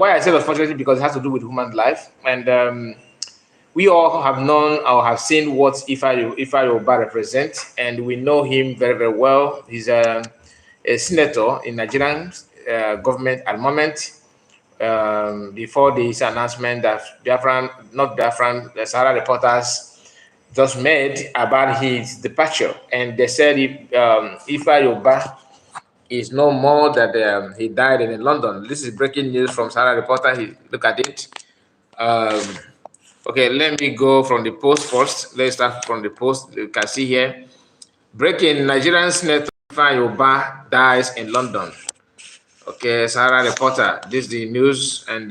Why I say unfortunately, because it has to do with human life, and we all have known or have seen what Ifeanyi represents, and we know him very, very well. He's a senator in Nigerian government at the moment. Before this announcement that the Sahara reporters just made about his departure, and they said Ifeanyi is no more that he died in London. This is breaking news from Sahara reporter. Look at it. Okay, let me go from the post first. Let's start from the post. You can see here. Breaking: Nigerian senator Ifeanyi dies in London. Okay, Sahara reporter. This is the news, and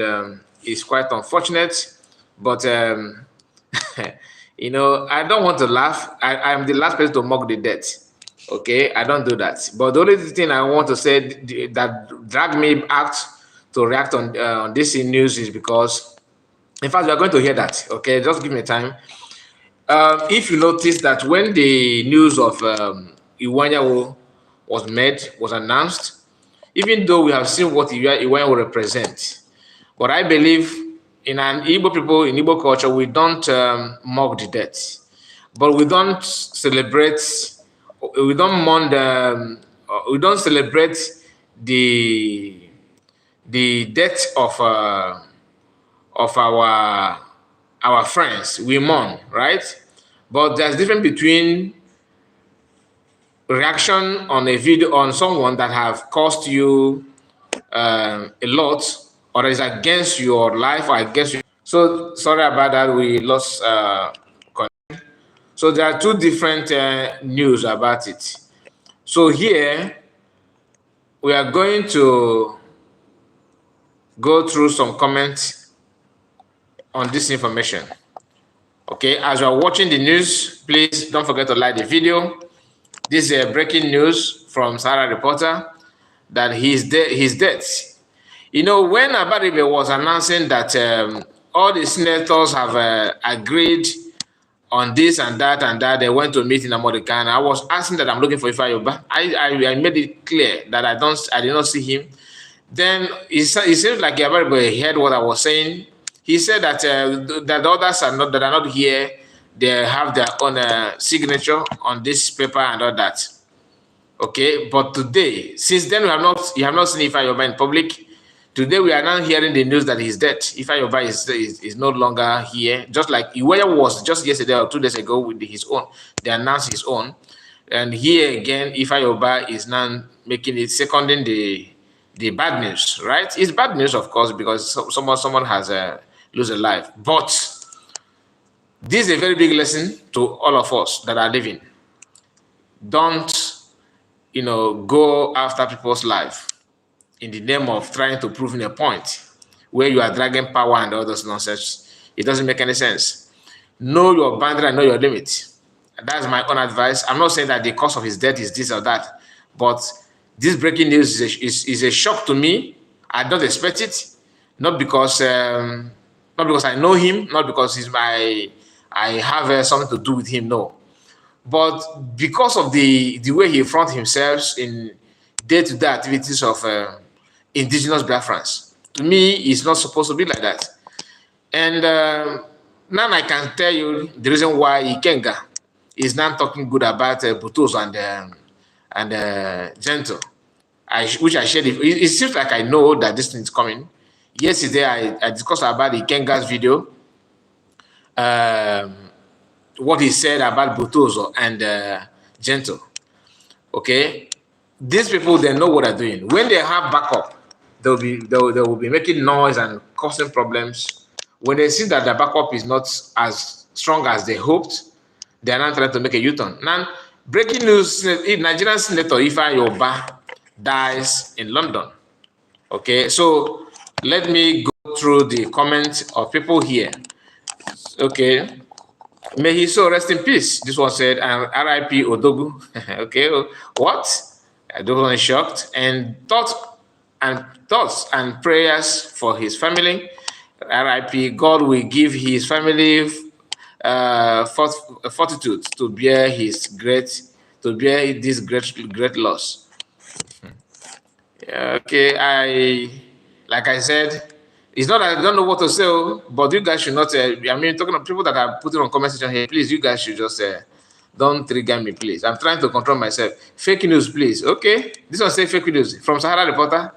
it's quite unfortunate, but I don't want to laugh. I am the last person to mock the death. Okay, I don't do that. But the only thing I want to say that dragged me out to react on this news is because, in fact, we are going to hear that. Okay, just give me time. If you notice that when the news of Ifeanyi was announced, even though we have seen what Ifeanyi represents, but I believe in Igbo culture, we don't mock the death, but we don't celebrate, we don't mourn we don't celebrate the death of our friends. We mourn, right? But there's difference between reaction on a video on someone that have cost you a lot, or is against your life or against you. So sorry about that. We lost. So there are two different news about it. So here we are going to go through some comments on this information. Okay, as you are watching the news, please don't forget to like the video. This is a breaking news from Sahara reporter that he's dead. You know, when Abaribe was announcing that all the senators have agreed on this and that, they went to meet in American. I was asking that I'm looking for Ifeanyi. I made it clear that I did not see him. Then it seems like Abaribe heard what I was saying. He said that that the others are not here. They have their own signature on this paper and all that. Okay, but today, since then you have not seen Ifeanyi in public. Today we are now hearing the news that he's dead. Ifeanyi is no longer here. Just like Ifeanyi was just yesterday or 2 days ago with his own, they announced his own, and here again Ifeanyi is now making it seconding the bad news. Right? It's bad news, of course, because someone has lose a life. But this is a very big lesson to all of us that are living. Don't go after people's life in the name of trying to prove a point where you are dragging power and all those nonsense. It doesn't make any sense. Know your boundary and know your limit. That's my own advice. I'm not saying that the cause of his death is this or that, but this breaking news is a shock to me. I don't expect it, not because I know him, not because I have something to do with him. No, but because of the way he fronts himself in day-to-day activities of indigenous Biafrans. To me, it's not supposed to be like that. And now I can tell you the reason why Ikenga is now talking good about Butos and Gentle, which I shared. It seems like I know that this thing is coming. Yesterday, I discussed about Ikenga's video, what he said about Butozo and Gentle. Okay, these people, they know what they're doing. When they have backup, they will be making noise and causing problems. When they see that the backup is not as strong as they hoped, they are now trying to make a U-turn. Now, breaking news: Nigerian Senator Ifeanyi dies in London. Okay, so let me go through the comments of people here. Okay. May he so rest in peace. This one said, R.I.P. Odogu. Okay, what? Odogu is shocked. And thoughts and prayers for his family. R.I.P. God will give his family fortitude to bear this great loss. Okay, like I said, It's not that I don't know what to say, but you guys should not. I mean, talking of people that are putting on comment section here, please, you guys should just don't trigger me, please. I'm trying to control myself. Fake news, please. Okay, this one say fake news from Sahara reporter.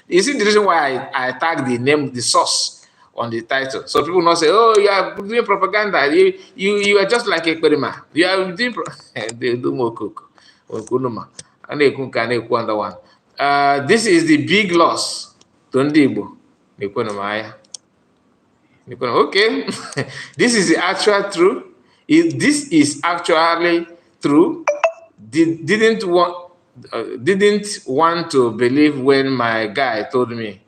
You see the reason why I tag the name, the source on the title, so people not say, "Oh, you are doing propaganda. You are just like a Perima. You are doing." They do more cook. And they cook and they under one. This is the big loss to Ndibo. Okay, this is the actual truth. This is actually true. Didn't want to believe when my guy told me.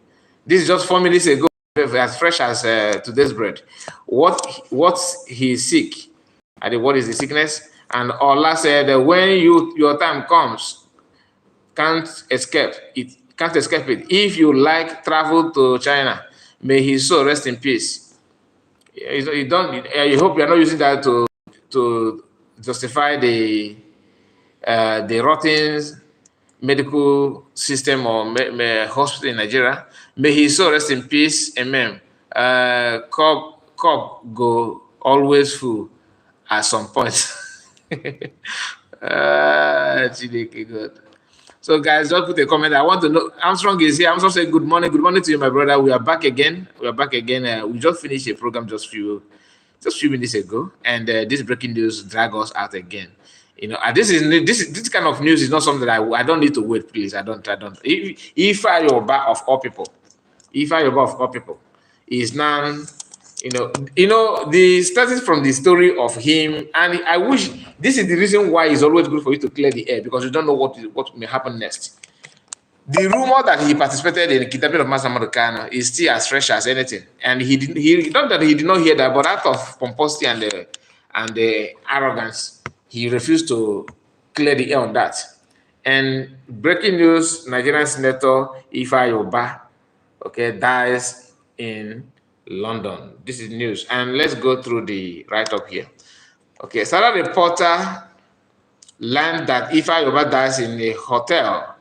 This is just 4 minutes ago, as fresh as today's bread. What's he sick? What is the sickness? And Allah said, when your time comes, can't escape it. Can't escape it. If you like, travel to China. May his soul rest in peace. You don't. I hope you are not using that to justify the rotten medical system or hospital in Nigeria. May his soul rest in peace. Amen. Cup go always full at some point. Good. So guys, just put a comment. I want to know. Armstrong is here. Armstrong said, "Good morning. Good morning to you, my brother. We are back again. We are back again. We just finished a program just few minutes ago, and this breaking news drag us out again. You know, this kind of news is not something that I don't need to wait. Please, I don't. Ifeanyi Ubah of all people, Ifeanyi Ubah of all people, is now. The starting from the story of him, and I wish this is the reason why it's always good for you to clear the air, because you don't know what may happen next. The rumor that he participated in the kidnapping of Master Kano is still as fresh as anything, and he not that he did not hear that, but out of pomposity and the arrogance, he refused to clear the air on that. And breaking news: Nigerian Senator Ifeanyi Ubah, dies in London. This is news, and let's go through the write-up here. Okay, Sahara reporter learned that Ifeanyi Ubah dies in a hotel.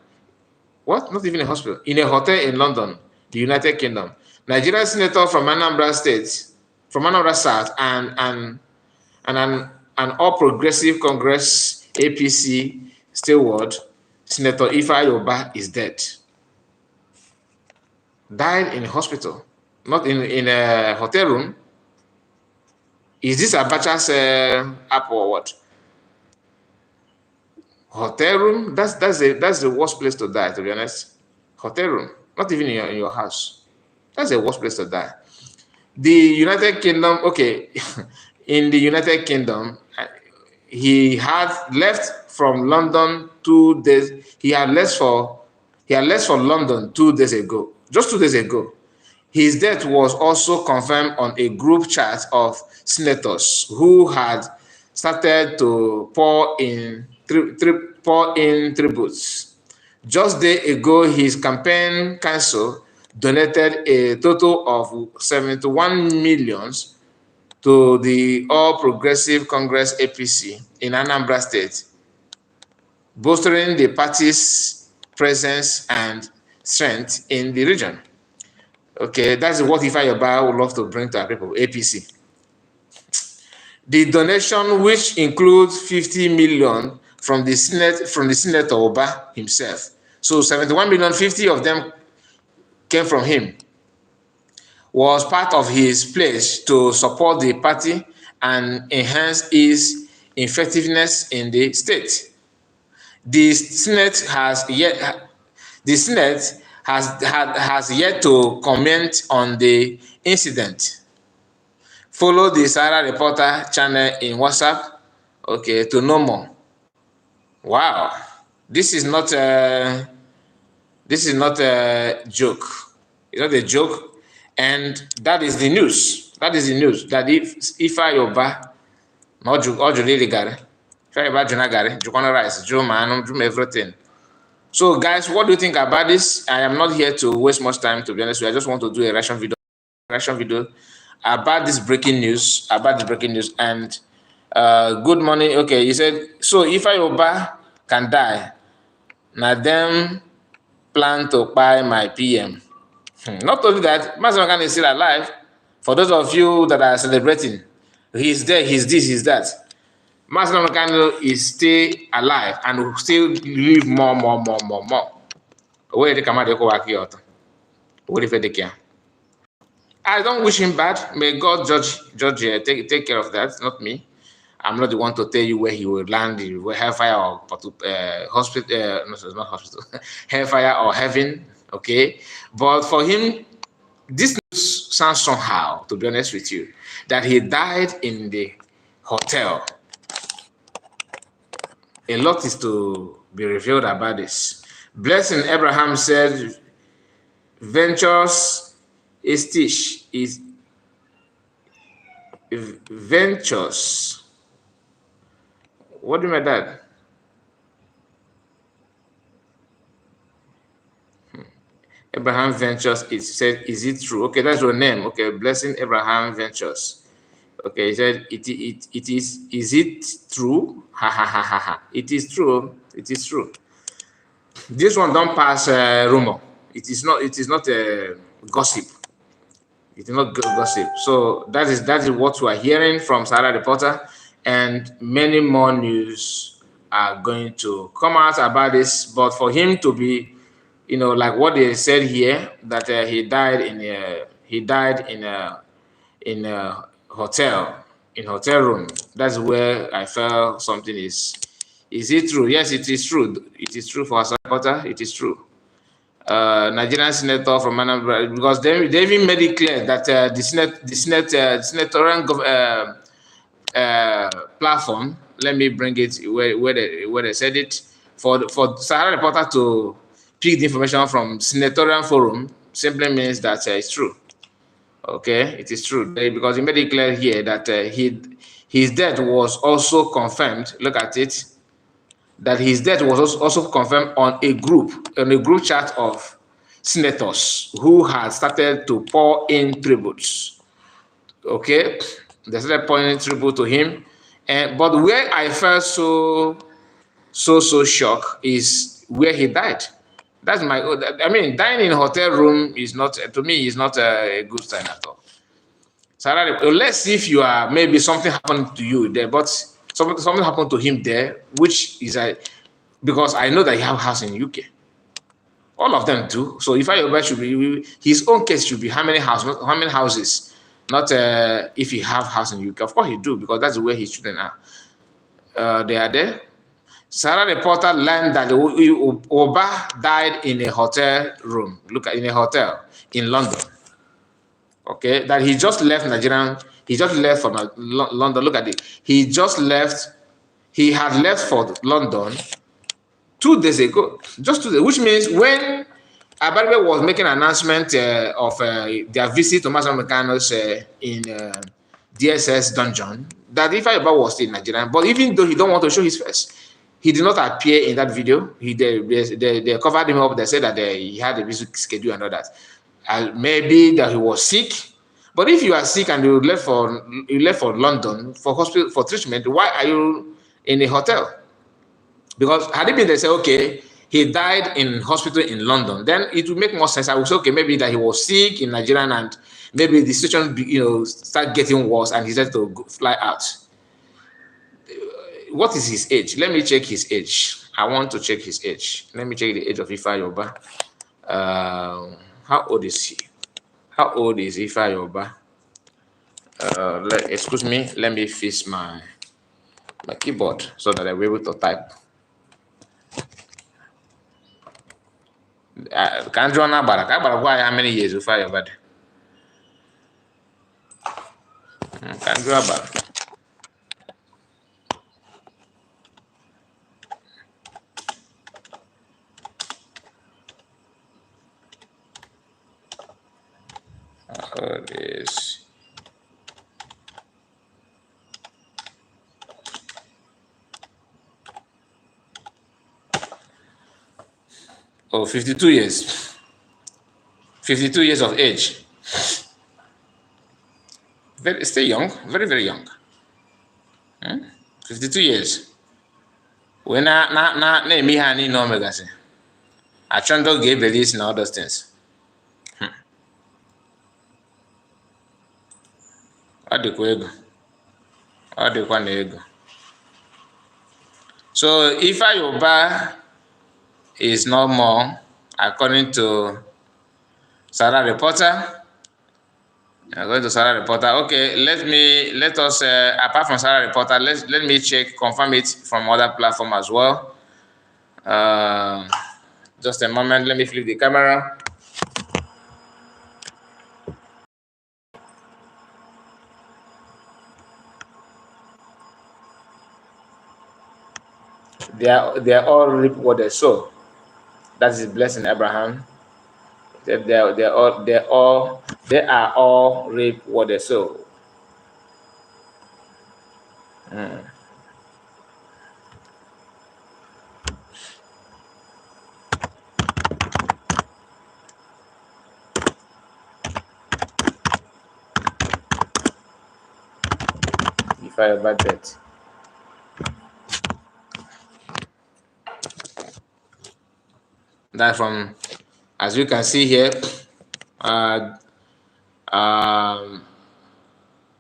What? Not even a hospital. In a hotel in London, the United Kingdom. Nigerian senator from Anambra State, from Anambra South, and an All Progressive Congress APC steward, Senator Ifeanyi Ubah, is dead. Died in a hospital. Not in a hotel room. Is this Abacha's app or what? Hotel room? That's the worst place to die, to be honest. Hotel room, not even in your house. That's the worst place to die. The United Kingdom, okay, in the United Kingdom, he had left from London 2 days. He had left for London 2 days ago, just 2 days ago. His death was also confirmed on a group chat of senators who had started to pour in tributes. Just day ago, his campaign council donated a total of 71 million to the All Progressive Congress APC in Anambra State, bolstering the party's presence and strength in the region. Okay, that's what Ifeanyi Ubah would love to bring to our people, APC. The donation, which includes 50 million from the Senator Ubah himself. So 71 million, 50 of them came from him, was part of his pledge to support the party and enhance its effectiveness in the state. The Senate has yet to comment on the incident. Follow the Sahara Reporter channel in WhatsApp, to know more. Wow, this is not a joke. It's not a joke, and that is the news. That is the news. That if Ifeanyi Ubah, not Ifeanyi Ubah Junagare, Jukwana rice, Juma everything. So guys, what do you think about this? I am not here to waste much time, to be honest with you. I just want to do a reaction video about this breaking news, and good morning. Okay, you said, so Ifeanyi Ubah can die. Now them plan to buy my PM. Not only that, Master Makano is still alive. For those of you that are celebrating, he's there, he's this, he's that. Master Makano is still alive and will still live more. Where the Kamadi Kowaki what if they I don't wish him bad. May God judge, take care of that, not me. I'm not the one to tell you where he will land, where hellfire or hospital, no, it's not hospital, hellfire or heaven, okay? But for him, this sounds somehow, to be honest with you, that he died in the hotel. A lot is to be revealed about this. Blessing Abraham said, ventures is ventures. What do you mean by that? Abraham Ventures, it said, is it true? Okay, that's your name. Okay, Blessing Abraham Ventures. Okay, he said, it is it true? Ha ha ha ha ha. It is true. It is true. This one don't pass rumor. It is not a gossip. It is not gossip. So that is what we are hearing from Sahara Reporter, and many more news are going to come out about this. But for him to be, like what they said here, that he died in a hotel room. That's where I felt something is. Is it true? Yes, it is true. It is true for Sahara Reporter. It is true. Nigerian senator from Anambra, because they even made it clear that the senatorial platform. Let me bring it where they said it for Sahara Reporter to pick the information from senatorial forum simply means that it's true. Okay, it is true because he made it clear here that his death was also confirmed. Look at it. That his death was also confirmed on a group chat of senators who had started to pour in tributes. Okay, they started pouring in tribute to him, but where I felt so shocked is where he died. That's my. I mean, dying in a hotel room is not, to me, is not a good sign at all. Sarah, let's see if you are, maybe something happened to you there, but something happened to him there, which is because I know that he have a house in UK. All of them do. So Ifeanyi should be, his own case should be how many houses, not if he have house in UK. Of course he do, because that's where his children are. They are there. Sahara Reporter learned that Ubah died in a hotel room. Look, in a hotel in London. Okay, that he just left Nigeria. He just left from London. Look at it. He just left. He had left for London 2 days ago. Just 2 days, which means when Abaribe was making an announcement of their visit to Master Makano's in DSS dungeon, that Ifeanyi was still in Nigeria. But even though he don't want to show his face, he did not appear in that video. They covered him up. They said that he had a busy schedule and all that. Maybe that he was sick. But if you are sick and you left for London for hospital for treatment, why are you in a hotel? Because had it been they say, okay, he died in hospital in London, then it would make more sense. I would say, okay, maybe that he was sick in Nigeria and maybe the situation, start getting worse and he had to fly out. What is his age? Let me check his age. I want to check his age. Let me check the age of Ifeanyi. How old is he? How old is Ifeanyi? Excuse me. Let me fix my keyboard so that I'll be able to type. Can't draw now, but how many years Ifeanyi? Can't draw back. This. Oh, 52 years. 52 years of age. Still young, very, very young. 52 years. When na me hani no megasi. I try to give beliefs and all those things. So Ifeanyi Ubah is no more, according to Sahara reporter. Going to Sahara reporter. Okay, let us apart from Sahara reporter, let me check, confirm it from other platform as well. Just a moment, let me flip the camera. They are all reap what they sow. That is blessing Abraham. They are all reap what they sow. If I ever that. That from, as you can see here,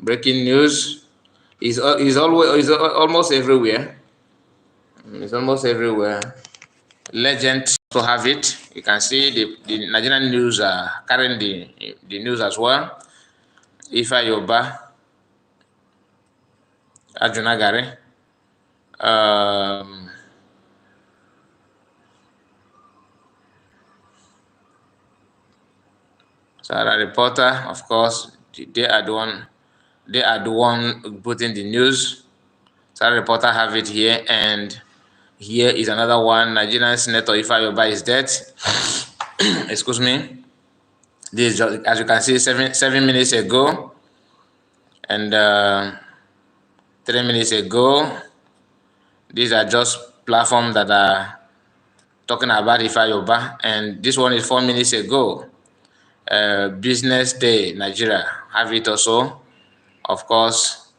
breaking news is almost everywhere. It's almost everywhere. Legend to have it. You can see the Nigerian news are carrying the news as well. Ifeanyi Ubah, Ajunagare, Sahara reporter, of course, they are the one putting the news. Sahara reporter have it here, and here is another one. Nigerian Senator Ifeanyi Ubah is dead. Excuse me. This is just, as you can see, 7 minutes ago, and 3 minutes ago. These are just platforms that are talking about Ifeanyi Ubah, and this one is 4 minutes ago. Business Day, Nigeria, have it also. Of course,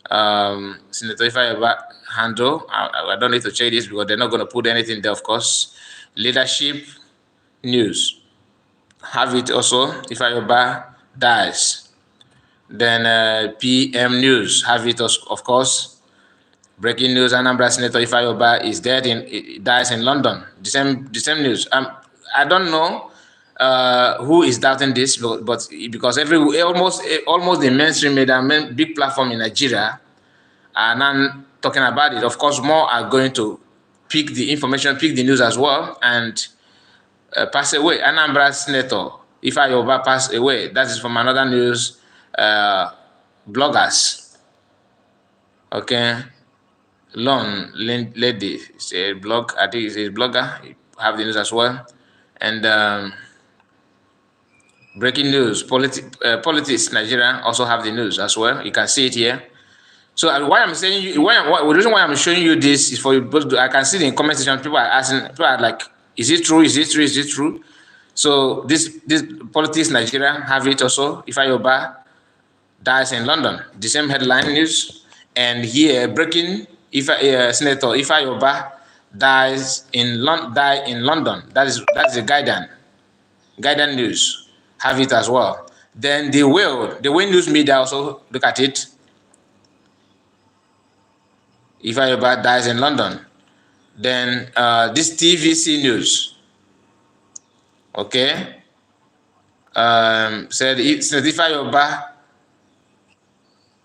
Senator Ifeanyi Ubah handle. I don't need to check this because they're not going to put anything there, of course. Leadership news, have it also. Ifeanyi Ubah dies. Then PM news, have it also, of course. Breaking news: Anambra Senator Ifeanyi Ubah is dead. Dies in London. The same news. I don't know who is doubting this, but because almost the mainstream media, big platform in Nigeria, are now talking about it. Of course, more are going to pick the information, pick the news as well, and pass away. Anambra Senator Ifeanyi Ubah passed away. That is from another news. Bloggers. Okay. Lone lady, it's a blog. I think it's a blogger. You have the news as well, and breaking news. Politics. Nigeria also have the news as well. You can see it here. So why I'm saying you, the reason why I'm showing you this is for you. I can see in the comment section people are asking. People are like, "Is it true? Is it true? Is it true?" So this politics Nigeria have it also. Ifeanyi Ubah dies in London. The same headline news, and here breaking. Senator Ifeanyi Ubah dies in London. That's the guidance news. Have it as well. Then the Whale News Media also look at it. Ifeanyi Ubah dies in London. Then this TVC News, okay, said Senator Ifeanyi Ubah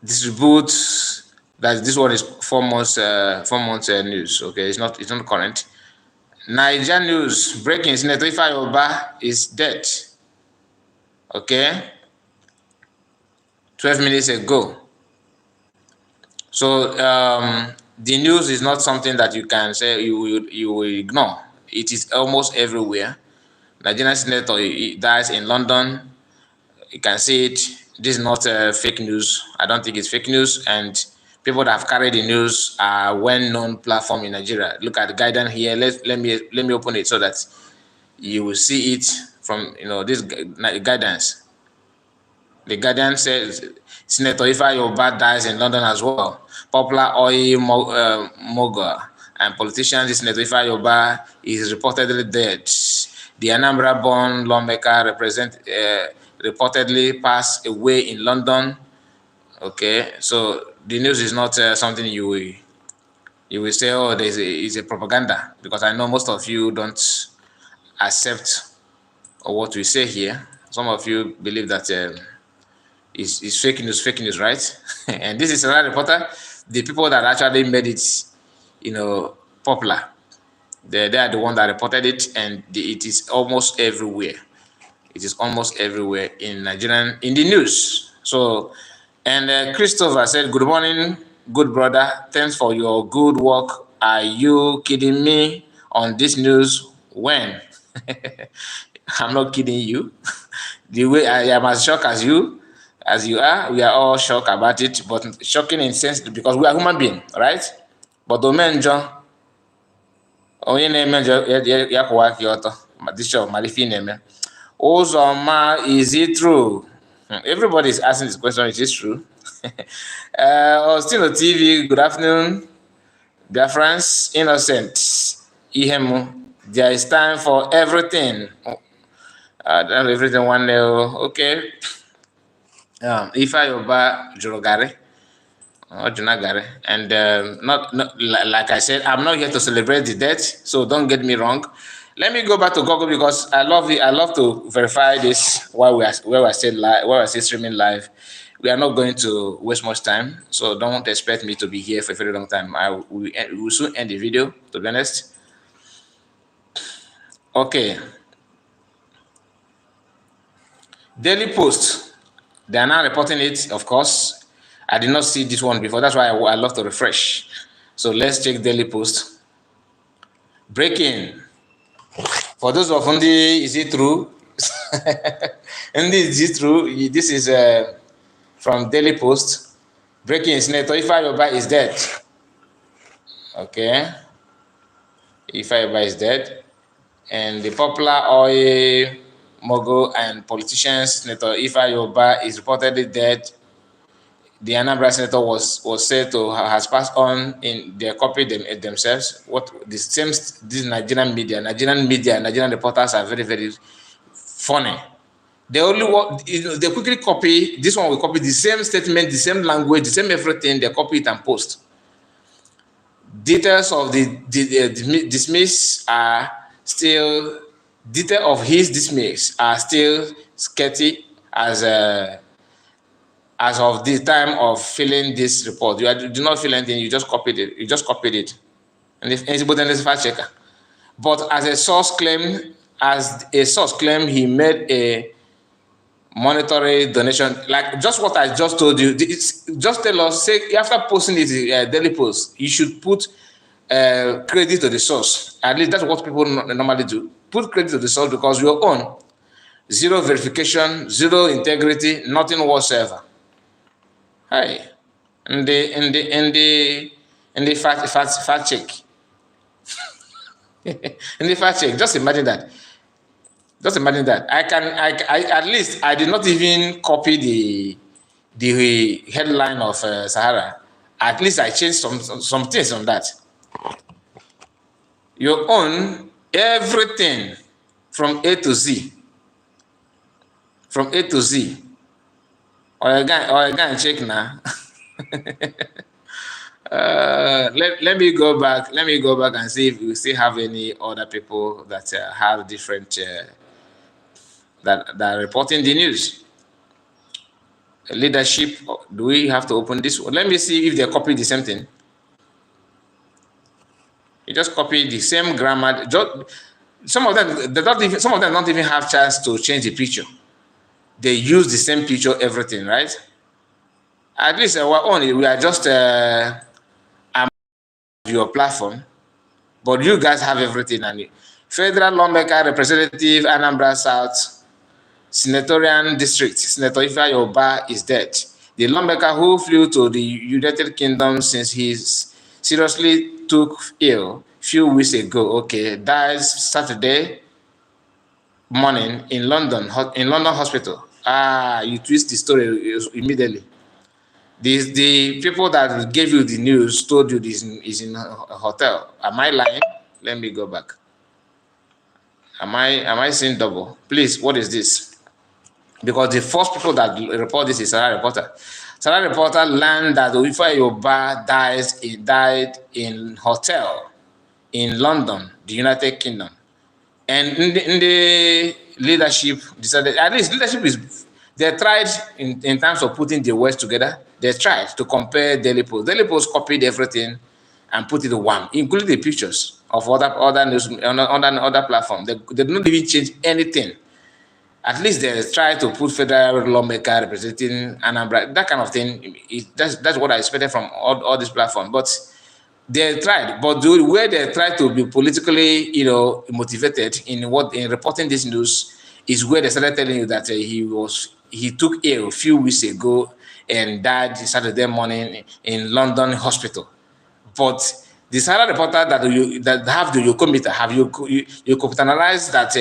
distributes. That this one is 4 months news. Okay, it's not current. Niger news breaking: Senator Ifeanyi Ubah is dead. Okay, 12 minutes ago. So the news is not something that you can say you will ignore. It is almost everywhere. Nigerian senator dies in London. You can see it. This is not fake news. I don't think it's fake news, and people that have carried the news are well-known platform in Nigeria. Look at the guidance here. Let me open it so that you will see it from this guidance. The Guardian says Senator Ifeanyi Ubah dies in London as well. Popular oil mogul and politician Senator Ifeanyi Ubah is reportedly dead. The Anambra-born lawmaker reportedly passed away in London Okay, so the news is not something you will say, oh, is a propaganda, because I know most of you don't accept what we say here. Some of you believe that is fake news, right? And this is another reporter. The people that actually made it, popular, they are the one that reported it, and it is almost everywhere. It is almost everywhere in the news. So, and Christopher said, "Good morning, good brother. Thanks for your good work. Are you kidding me on this news? When?" I'm not kidding you. The way I am as shocked as you are, we are all shocked about it, but shocking in sense because we are human beings, right? But the men, John, onye na-eme njọ ya kwụwa aka ọtọ ma dịchọ mara ife ị na-eme. Uzoma, is it true? Everybody is asking this question. Is it true? Still on TV. Good afternoon, dear friends. Innocent. Ihemu. There is time for everything. Everything one day. Okay. Ifeanyi Ubah Jurogare. And not like I said, I'm not here to celebrate the death, so don't get me wrong. Let me go back to Google because I love it. I love to verify this while we are still streaming live. We are not going to waste much time, so don't expect me to be here for a very long time. We will soon end the video, to be honest. Okay. Daily Post. They are now reporting it, of course. I did not see this one before. That's why I love to refresh. So let's check Daily Post. Breaking. For those of Ndi, is it true? Ndi, is it true? This is from Daily Post. Breaking. Senator Ifeanyi Ubah is dead. Okay. Ifeanyi Ubah is dead. And the popular oil mogul and politician, Senator Ifeanyi Ubah, is reportedly dead. The Anambra senator was said to has passed on in their copy themselves. What the same this Nigerian Nigerian reporters are very, very funny. They only they quickly copy this one. We copy the same statement, the same language, the same everything. They copy it and post. Details of the dismiss are still of his dismiss are still sketchy as of the time of filling this report. You do not fill anything, you just copied it. You just copied it. And if anybody is a fact checker. But as a source claim, he made a monetary donation. Like just what I just told you. Just tell us, say after posting it Daily Post, you should put credit to the source. At least that's what people normally do. Put credit to the source because your own. Zero verification, zero integrity, nothing whatsoever. Hi, in the fact check, in the fact check. Just imagine that. Just imagine that. I at least I did not even copy the headline of Sahara. At least I changed some things on that. Your own everything from A to Z. From A to Z. Or again check now. Let me go back. Let me go back and see if we still have any other people that have different that are reporting the news. Leadership. Do we have to open this one? Let me see if they copy the same thing. You just copy the same grammar. Some of them don't even have chance to change the picture. They use the same picture, everything, right? At least our own, we are just your platform, but you guys have everything. And Federal Lawmaker Representative Anambra South Senatorial District, Senator Ifeanyi Ubah is dead. The lawmaker who flew to the United Kingdom since he seriously took ill a few weeks ago, dies Saturday morning in London hospital. You twist the story immediately. The people that gave you the news told you this is in a hotel. Am I lying? Let me go back. Am I seeing double? Please, what is this? because the first people that report this is Sahara Reporter. Sahara Reporter learned that Ifeanyi Ubah died in hotel in London, the United Kingdom. And in the leadership decided, at least leadership is, they tried in terms of putting the words together, they tried to compare Daily Post. Daily Post copied everything and put it one, including the pictures of other news on other platforms. They did not even change anything. At least they try to put federal lawmaker representing Anambra, that kind of thing. That's what I expected from all these platforms. But they tried, but the way they tried to be politically, motivated in reporting this news is where they started telling you that he took ill a few weeks ago and died Saturday morning in London hospital. But the Sahara Reporter that have the Yokometer have you capitalized that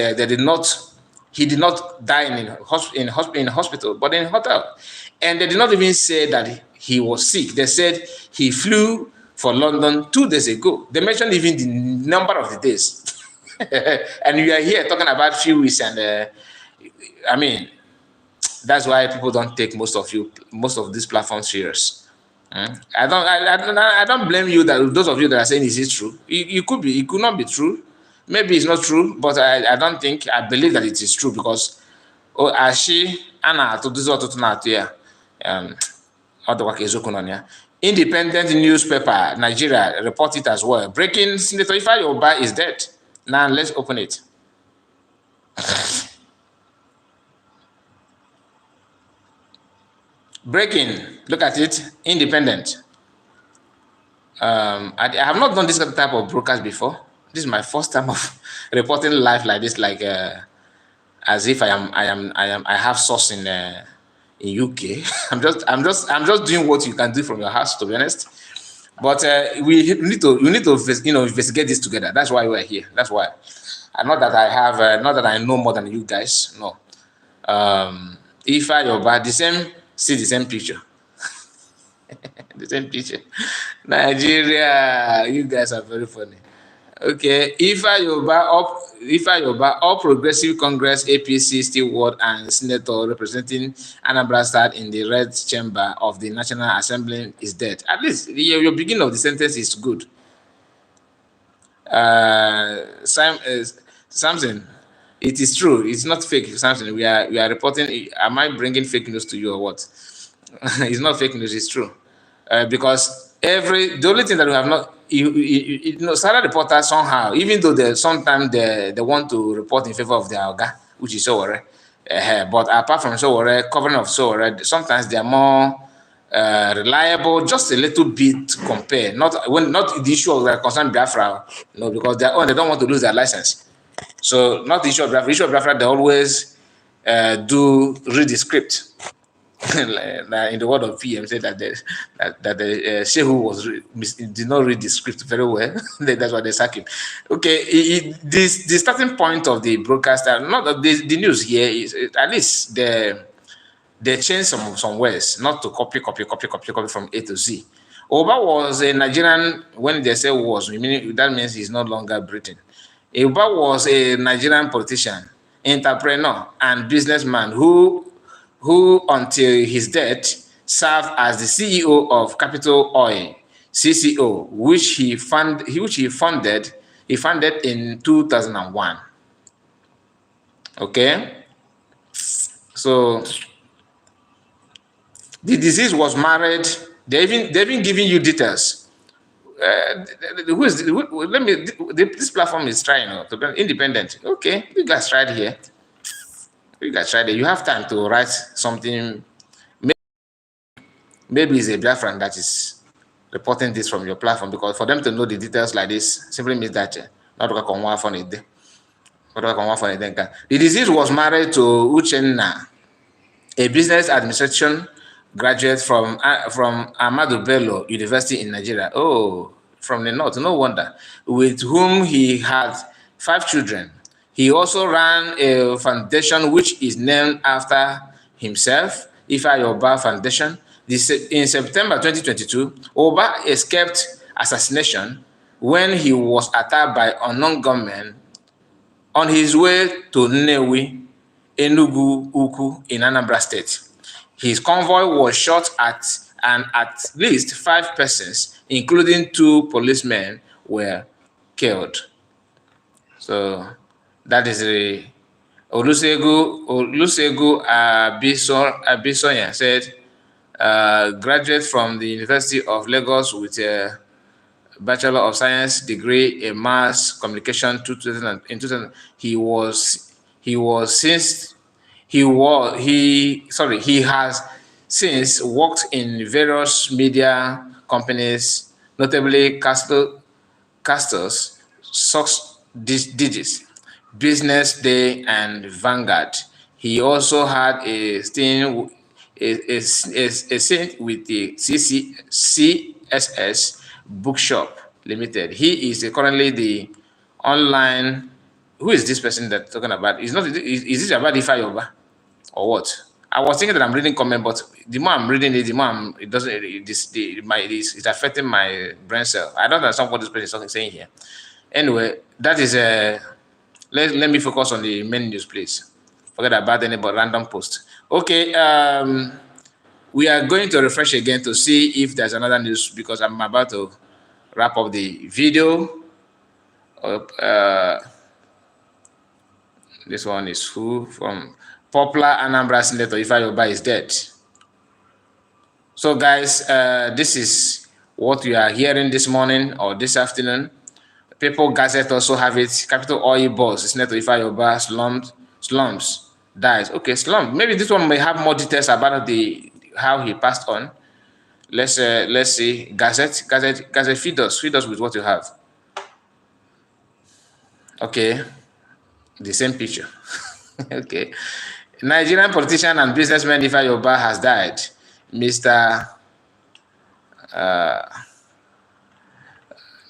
he did not die in hospital, but in hotel, and they did not even say that he was sick. They said he flew for London 2 days ago. They mentioned even the number of the days, and we are here talking about few weeks, and I mean, that's why people don't take most of these platforms serious. I don't blame you that those of you that are saying is it true. It could not be true. Maybe it's not true, but I don't think, I believe that it is true because Independent newspaper Nigeria report it as well. Breaking: Senator Ifeanyi Ubah is dead. Now let's open it. Breaking, look at it. Independent. I have not done this type of broadcast before. This is my first time of reporting live like this, like as if I have source in UK. I'm just doing what you can do from your house, to be honest. But we need to investigate this together. That's why we're here. That's why. Not that I have, not that I know more than you guys. No. Ifeanyi Ubah, the same picture. The same picture. Nigeria, you guys are very funny. Okay, Ifeanyi Ubah, All Progressive Congress, APC, steward and senator representing Anambra State in the Red Chamber of the National Assembly is dead. At least your beginning of the sentence is good. Samson, it is true. It's not fake, Samson. We are reporting. Am I bringing fake news to you or what? It's not fake news. It's true. Because the only thing that we have not, Sahara Reporter somehow, even though sometimes they want to report in favor of their Oga, which is Sowore, but apart from Sowore, covering of Sowore, sometimes they are more reliable, just a little bit compared. Not the issue of concern Biafra, because they don't want to lose their license. So not the issue of Biafra. The issue of Biafra, they always read the script. In the word of PM, said that the Shehu did not read the script very well. That's why they sack him. Okay, the starting point of the broadcaster, not the news here is at least they changed some words, not to copy from A to Z. Ubah was a Nigerian. When they say was, that means he's no longer Britain. Ubah was a Nigerian politician, entrepreneur, and businessman who until his death served as the CEO of Capital Oil, CCO, which he funded in 2001. Okay, so the deceased was married. They've been giving you details. This platform is trying to be independent. Okay, you guys tried here. You have time to write something. Maybe it's a Biafran that is reporting this from your platform, because for them to know the details like this simply means that the deceased was married to Uchenna, a business administration graduate from Ahmadu Bello University in Nigeria. Oh, from the north, no wonder. With whom he had 5 children. He also ran a foundation which is named after himself, Ifeanyi Ubah Foundation. In September 2022, Ubah escaped assassination when he was attacked by unknown gunmen on his way to Nnewi, Enugu Uku in Anambra State. His convoy was shot at, and at least 5 persons, including 2 policemen, were killed. So that is a Olusegun Abisoya said, graduate from the University of Lagos with a Bachelor of Science degree in Mass Communication in 2000. He has since worked in various media companies, notably Castles, Sox Digits, Business Day, and Vanguard. He also had a stint with the CSS Bookshop Limited. He is currently the online. Who is this person that's talking about? Is this about Ifeanyi or what? I was thinking that I'm reading comment, but the more I'm reading it, the more it's affecting my brain cell. I don't understand what this person is saying here. Anyway, that is let me focus on the main news, please. Forget about any but random post. Okay, we are going to refresh again to see if there's another news, because I'm about to wrap up the video. This one is who from popular Anambra Senator Ifeanyi is dead. So guys, this is what we are hearing this morning or this afternoon. People Gazette also have it. Capital Oil boss Senator Ifeanyi slums dies. Okay, slums. Maybe this one may have more details about how he passed on. Let's see. Gazette, feed us with what you have. Okay, the same picture. Okay, Nigerian politician and businessman Ifeanyi has died. Mr.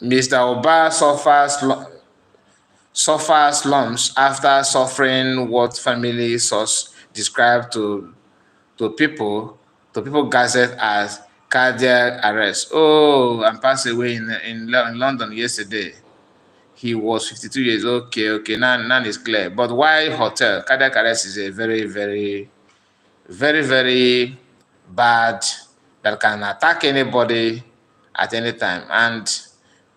Ubah suffers slums after suffering what family source described to people Gazette as cardiac arrest. Oh, and passed away in London yesterday. He was 52 years. Okay. Now it's clear. But why hotel? Cardiac arrest is a very, very, very, very bad, that can attack anybody at any time. And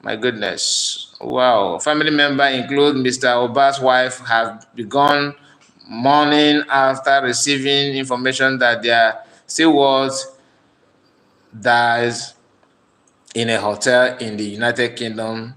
my goodness, wow. Family member include Mr. Ubah's wife have begun mourning after receiving information that their steward dies in a hotel in the United Kingdom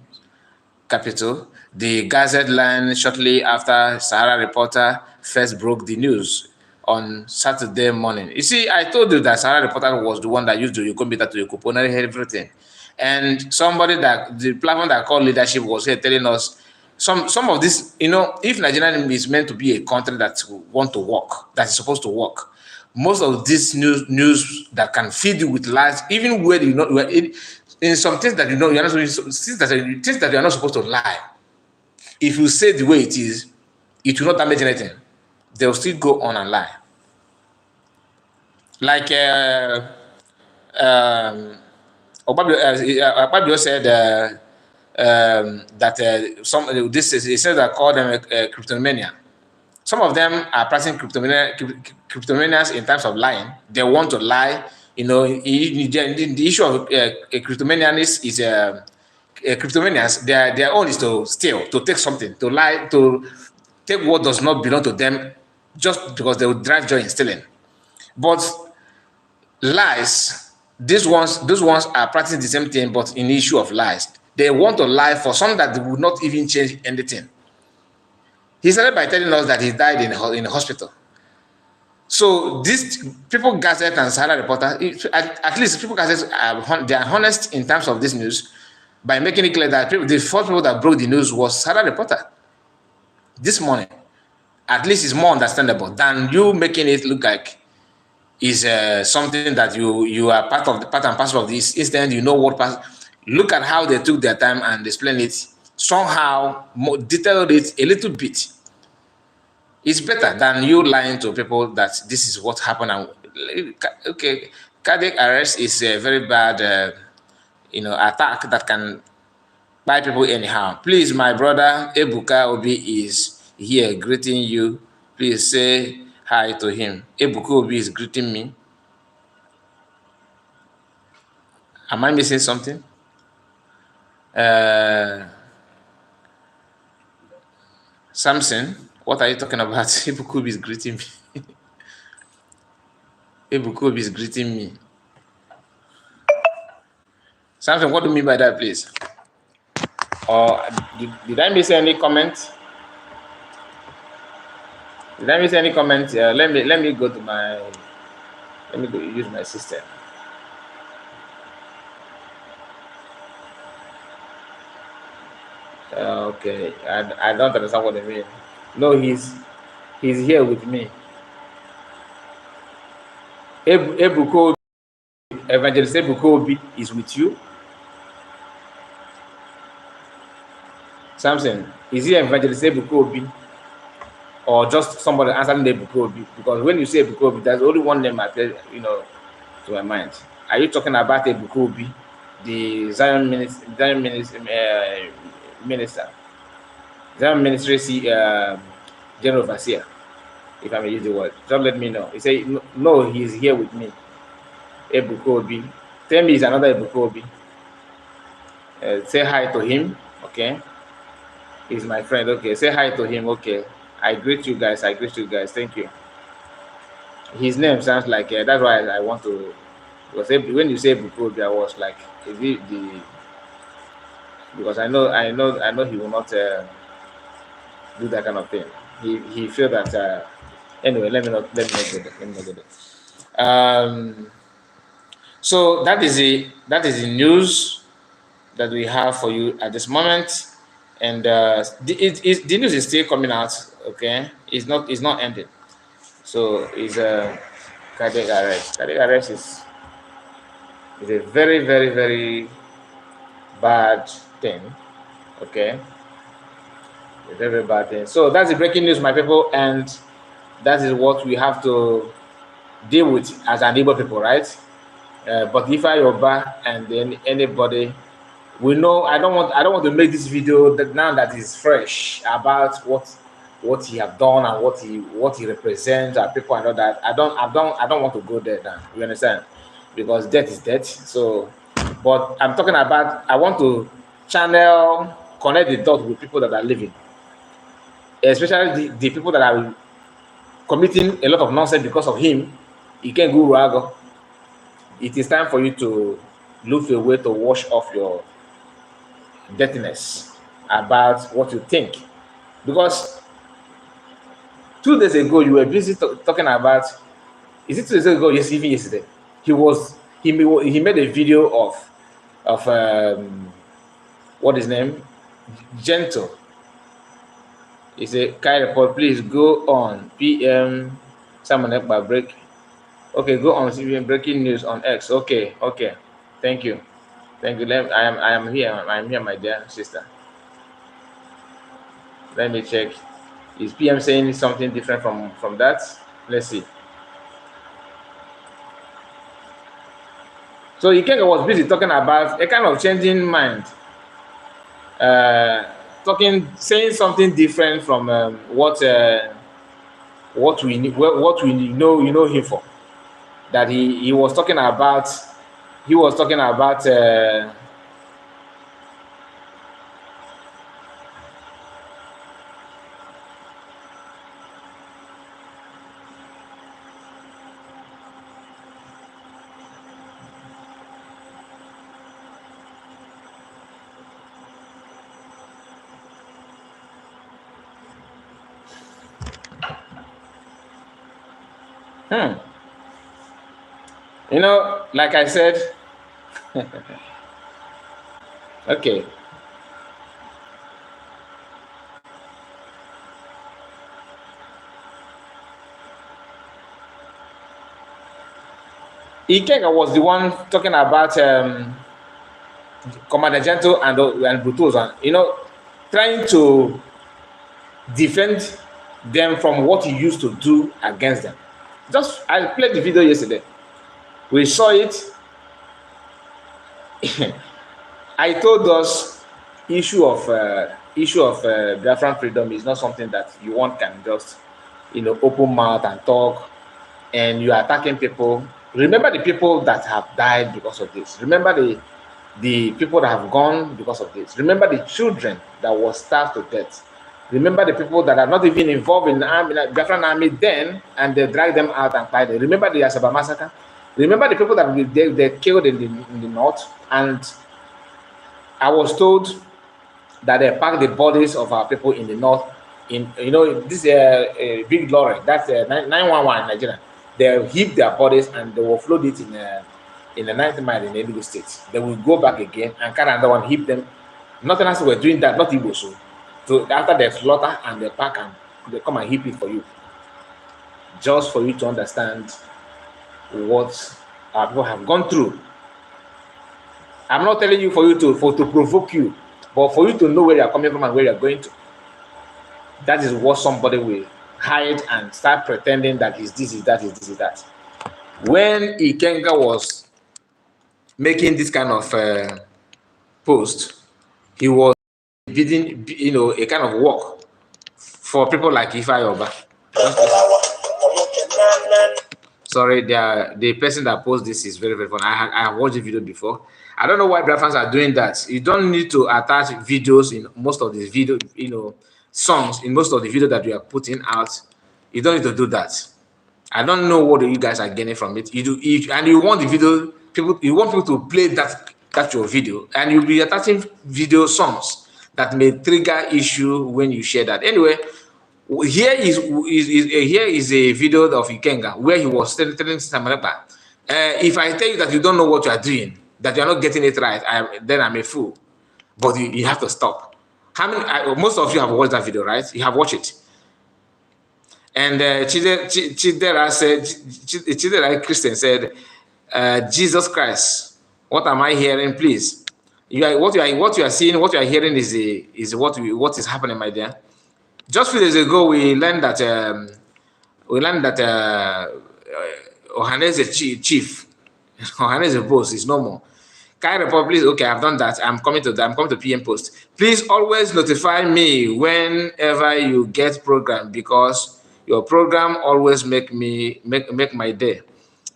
capital. The Gazette line shortly after Sahara reporter first broke the news on Saturday morning. You see, I told you that Sahara reporter was the one that used the computer to couponer everything. And somebody that the platform that called leadership was here telling us some of this, if Nigeria is meant to be a country that want to work, that is supposed to work, most of this news that can feed you with lies, even where in some things that you're not things that you're not supposed to lie. If you say the way it is, it will not damage anything. They'll still go on and lie. Like Obabio said that he said that called them cryptomania. Some of them are practicing cryptomanias in terms of lying. They want to lie. The issue of cryptomanias is cryptomanias. Their own is to steal, to take something, to lie, to take what does not belong to them, just because they will drive joy in stealing. But lies, those ones are practicing the same thing, but in the issue of lies. They want to lie for something that would not even change anything. He started by telling us that he died in a hospital. So these People Gazette and Sahara reporter, at least People Gazette, they are honest in terms of this news by making it clear that the first people that broke the news was Sahara reporter this morning. At least it's more understandable than you making it look like is something that you are part and parcel of this incident. Look at how they took their time and explain it, somehow detailed it a little bit. It's better than you lying to people that this is what happened. And okay, cardiac arrest is a very bad attack that can buy people anyhow. Please, my brother Ebuka Obi is here greeting you Please say hi to him. Ebuka Obi is greeting me. Am I missing something? Samson, what are you talking about? Ebuka Obi is greeting me. Ebuka Obi is greeting me. Samson, what do you mean by that, please? Or did I miss any comment? Did I miss any comment? Let me go to my. Let me go use my system. Okay, I don't understand what they mean. No, he's here with me. Ebuka Obi, Evangelist Ebuka Obi is with you. Samson, is he Evangelist Ebuka Obi or just somebody answering the Ebuka Obi? Because when you say Ebuka Obi, there's only one name appears, to my mind. Are you talking about Ebuka Obi, the Zion minister, Zion ministry general overseer? If I may use the word, just let me know. He say no, he's here with me. Ebuka Obi. Tell me, is another Ebuka Obi. Say hi to him, okay? He's my friend, okay? Say hi to him, okay? I greet you guys. Thank you. His name sounds like that's why I want to. Because when you say Ebuka Obi, I was like, is it the? Because I know he will not do that kind of thing. He feel that. Anyway, let me not go there. So that is the news that we have for you at this moment, and the news is still coming out. Okay, it's not ending. So it's cardiac arrest. Cardiac arrest is a very, very, very bad thing. Okay, a very, very bad thing. So that's the breaking news, my people, and that is what we have to deal with as an Igbo people, right? But if I Ubah and then anybody, we know I don't want to make this video that is fresh about what he have done and what he represents and people and all that. I don't want to go there now. You understand? Because death is death. So, but I'm talking about I want to connect the dots with people that are living, especially the people that are committing a lot of nonsense because of him. He can't go rago. It is time for you to look for a way to wash off your dirtiness about what you think. Because 2 days ago, you were busy talking about, is it 2 days ago? Yes, even yesterday. He made a video of what is his name? Gentle. He said, Kai report, please go on PM Simon Ekpa break. Okay, go on CBN breaking news on X. Okay. Thank you. I am here. I'm here, my dear sister. Let me check. Is PM saying something different from that? Let's see. So Ikenga was busy talking about a kind of changing mind, saying something different from what we know him for. That he was talking about. He was talking about. Like I said, okay. Ikenga was the one talking about Commander Gentle and Butos, and trying to defend them from what he used to do against them. I played the video yesterday. We saw it. I told us issue of Biafran freedom is not something that one can just open mouth and talk, and you are attacking people. Remember the people that have died because of this. Remember the people that have gone because of this. Remember the children that were starved to death. Remember the people that are not even involved in the army, like Biafran army then, and they drag them out and fight them. Remember the Asaba massacre. Remember the people that they killed in the north. And I was told that they packed the bodies of our people in the north in this big lorry. That's 911 in Nigeria. They heap their bodies and they will float it in the 90 mile in Enugu State. They will go back again and carry another one, heap them. Nothing else we're doing that, not Igbo. So after they slaughter and they pack and they come and heap it for you. Just for you to understand what our people have gone through. I'm not telling you for you to provoke you, but for you to know where you're coming from and where you're going to. That is what somebody will hide and start pretending that he's this, is that, is this, is that. When Ikenga was making this kind of post, he was bidding, a kind of work for people like Ifeanyi Ubah. Sorry, the person that posted this is very, very funny. I have watched the video before. I don't know why Biafrans are doing that. You don't need to attach videos in most of these video, songs in most of the video that we are putting out. You don't need to do that. I don't know what you guys are getting from it. And you want the video, you want people to play that your video, and you'll be attaching video songs that may trigger issue when you share that. Anyway, here is a video of Ikenga where he was telling Samarepa, if I tell you that you don't know what you are doing, that you are not getting it right, then I'm a fool. But you have to stop. How many? Most of you have watched that video, right? You have watched it. And Chidera said, Chidera Christian said, Jesus Christ, what am I hearing? Please, what you are seeing, what you are hearing is what is happening, my dear. Just 2 days ago, we learned that Ohaneze chief, Ohaneze boss is no more. Kai Republic, okay, I've done that. I'm coming to PM Post. Please always notify me whenever you get program, because your program always make my day.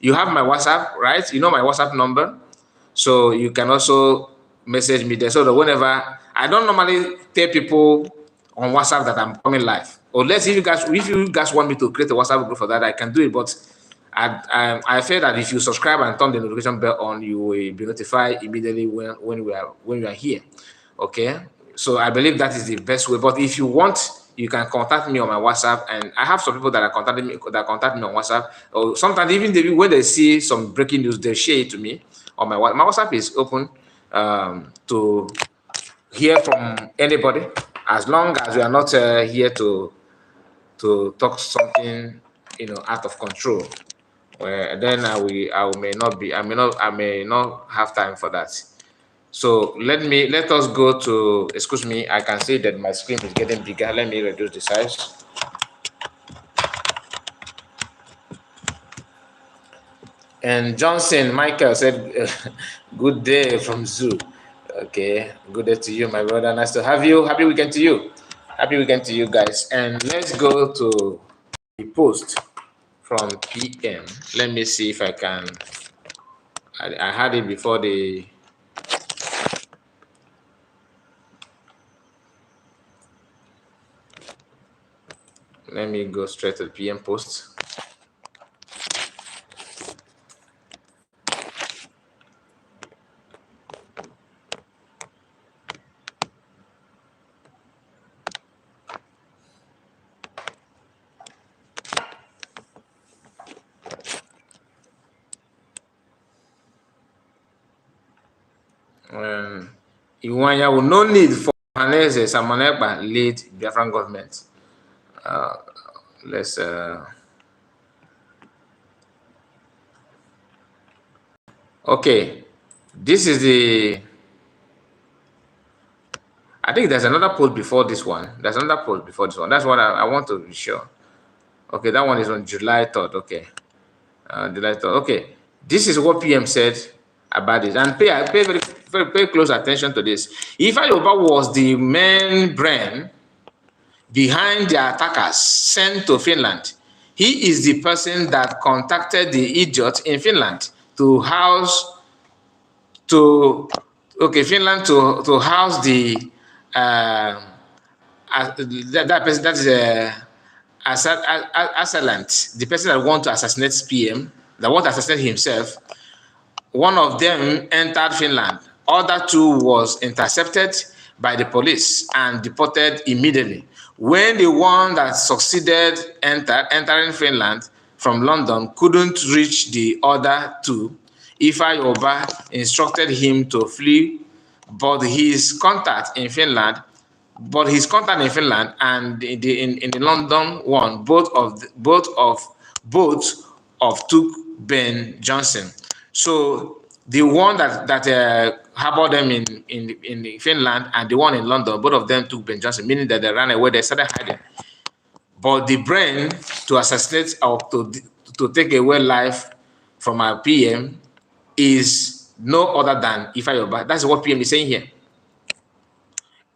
You have my WhatsApp, right? You know my WhatsApp number, so you can also message me there. So that whenever, I don't normally tell people on WhatsApp that I'm coming live, unless if you guys want me to create a WhatsApp group for that, I can do it. But I feel that if you subscribe and turn the notification bell on, you will be notified immediately when we are here. Okay, so I believe that is the best way. But if you want, you can contact me on my WhatsApp, and I have some people that contact me on WhatsApp. Or sometimes even when they see some breaking news, they share it to me on my WhatsApp. My WhatsApp is open to hear from anybody, as long as we are not here to talk something out of control. Then I may not have time for that. So let us go to, excuse me, I can see that my screen is getting bigger. Let me reduce the size. And Johnson Michael said, good day from Zoo. Okay, good day to you, my brother. Nice to have you. Happy weekend to you. Happy weekend to you guys. And let's go to the post from PM. Let me see if I can. I had it before the. Let me go straight to the PM post. Ifeanyi will no need for Ohaneze Samonekpa lead Biafran government. Let's okay, this is the, I think there's another poll before this one. There's another poll before this one. That's what I want to be sure. Okay, that one is on July 3rd. Okay, July 3rd. Okay, this is what PM said about it, and pay close attention to this. Ifeanyi Ubah was the main brain behind the attackers sent to Finland. He is the person that contacted the idiot in Finland to house Finland to house the that person, that is assailant, the person that want to assassinate PM, that want to assassinate himself. One of them entered Finland. Other two was intercepted by the police and deported immediately. When the one that succeeded entering Finland from London couldn't reach the other two, Ifeanyi Ubah instructed him to flee, but his contact in Finland and in the London one, both took Ben Johnson. So the one that harbored them in Finland and the one in London, both of them took Ben Johnson, meaning that they ran away, they started hiding. But the brain to assassinate or to take away life from our PM is no other than Ifeanyi Ubah. That's what PM is saying here.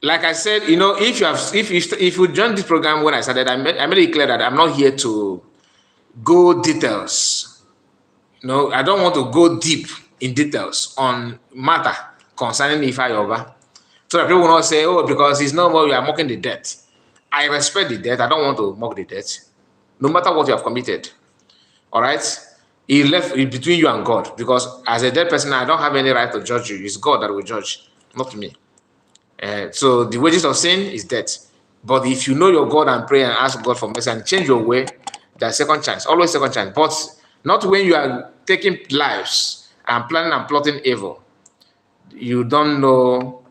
Like I said, if you join this program when I started, I made it clear that I'm not here to go details. I don't want to go deep in details on matter concerning Ifeanyi Ubah, so that people will not say, "Oh, because he's no more, you are mocking the dead." I respect the dead. I don't want to mock the dead, no matter what you have committed. All right, he left it between you and God, because as a dead person, I don't have any right to judge you. It's God that will judge, not me. So the wages of sin is death. But if you know your God and pray and ask God for mercy and change your way, there's second chance, always second chance. But not when you are taking lives and planning and plotting evil. You don't know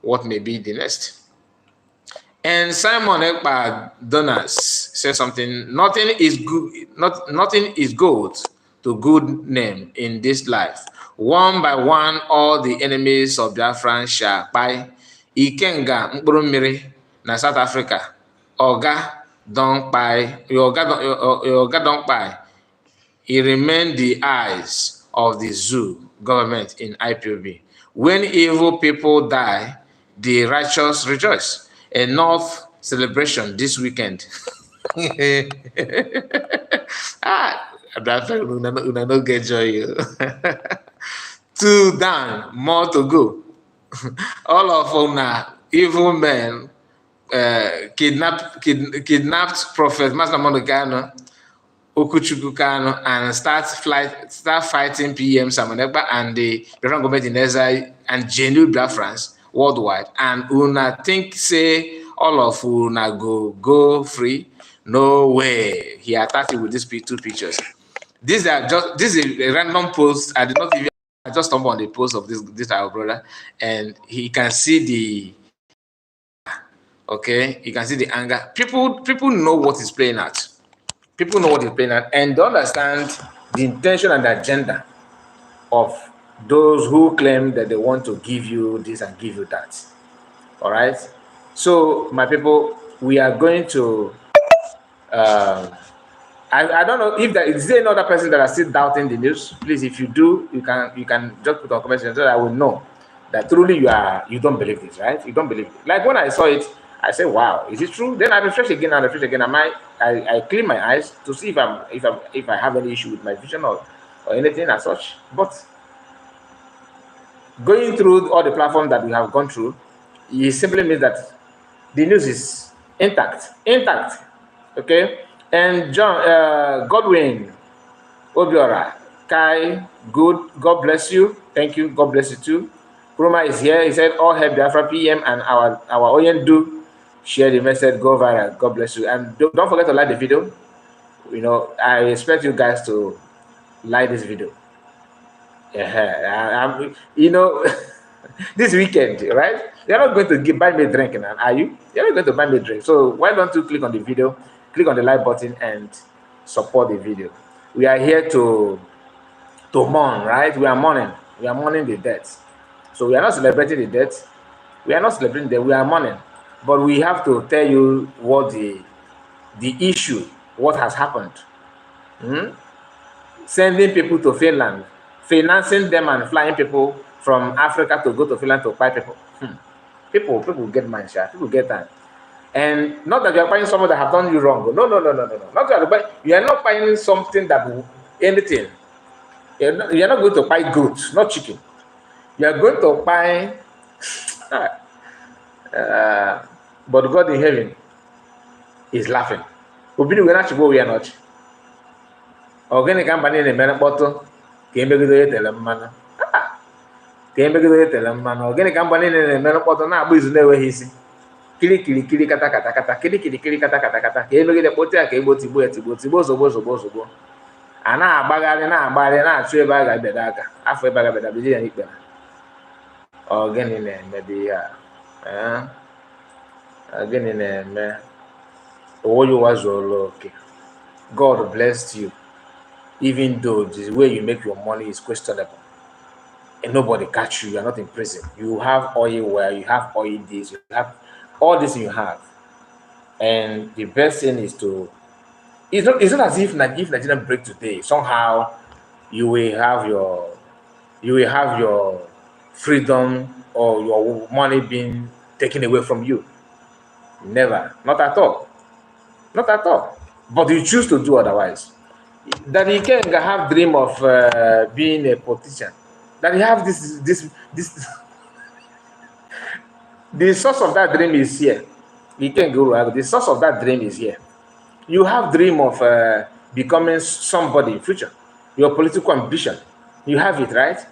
what may be the next. And Simon Ekpa Donas says something. Nothing is good to good name in this life. One by one, all the enemies of Biafran shall buy. Ikenga mkpụrụ mmiri na South Africa. Oga don't buy. Your Oga don't buy. He remained the eyes of the zoo government in IPOB. When evil people die, the righteous rejoice. Enough celebration this weekend. Una no get joy. 2 down, more to go. All of una evil men kidnapped Prophet Master Monogano, Okuchukwu Kano, and start fighting PM Simon Ekpa and the Biafran government in exile and genuine Biafrans worldwide. And una think say all of una go free? No way. He attacked you with these 2 pictures. This is a random post. I just stumbled on the post of this our brother, and he can see the you can see the anger. People know what he's playing at. People know what he's playing at, and they understand the intention and the agenda of those who claim that they want to give you this and give you that. All right. So my people, we are going to. I don't know if is there another person that are still doubting the news. Please, if you do, you can just put a comment so that I will know that truly you don't believe this, right? You don't believe it. Like when I saw it, I said, "Wow, is it true?" Then I refresh again and refresh again. I clean my eyes to see if I have any issue with my vision or anything as such. But going through all the platforms that we have gone through, it simply means that the news is intact. Okay. And John Godwin Obiora, Kai, good. God bless you. Thank you. God bless you too. Roma is here. He said, all help Biafra PM and our Oyendu share the message, go viral. God bless you. And don't forget to like the video. I expect you guys to like this video. This weekend, right? You're not going to buy me a drink, are you? You're not going to buy me a drink. So why don't you click on the video? Click on the like button and support the video. We are here to mourn, right? We are mourning the death. So we are not celebrating the death. We are not celebrating that. We are mourning. But we have to tell you what the issue, what has happened. Sending people to Finland, financing them and flying people from Africa to go to Finland to buy people. People get mind, people get that. And not that you are buying someone that have done you wrong. No. Not that you are not buying something that will anything. You are not going to buy goods, not chicken. You are going to buy. But God in heaven is laughing. Obidu we na-achịgbu we are not. Ogini ka mba niile mere mkpọtụ ka emegide onye tere mmanụ. Ka emegide onye tere mmanụ. Ogini ka mba niile na-emere mkpọtụ na-agba izu na-enweghị isi. Kiri kata kiri kata ka emegide kpọtụ ya ka egbo tigbo ozugbo. A na-agbagharị na-achụ ebe a ga-abịada aka. Afọ ebe a ga-abịada bido ya n'ikpere. Ogini na-eme dị ya. Ogini na-eme. God blessed you, even though the way you make your money is questionable, and nobody catch you are not in prison. You have oil where you have oil this, you have all this you have, and the best thing is to. It's not as if Nigeria break today, somehow you will have your freedom or your money being taken away from you. Never, not at all. Not at all. But you choose to do otherwise. That he can have dream of being a politician. That he have this. The source of that dream is here. He can go out. The source of that dream is here. You have dream of becoming somebody in future. Your political ambition. You have it, right?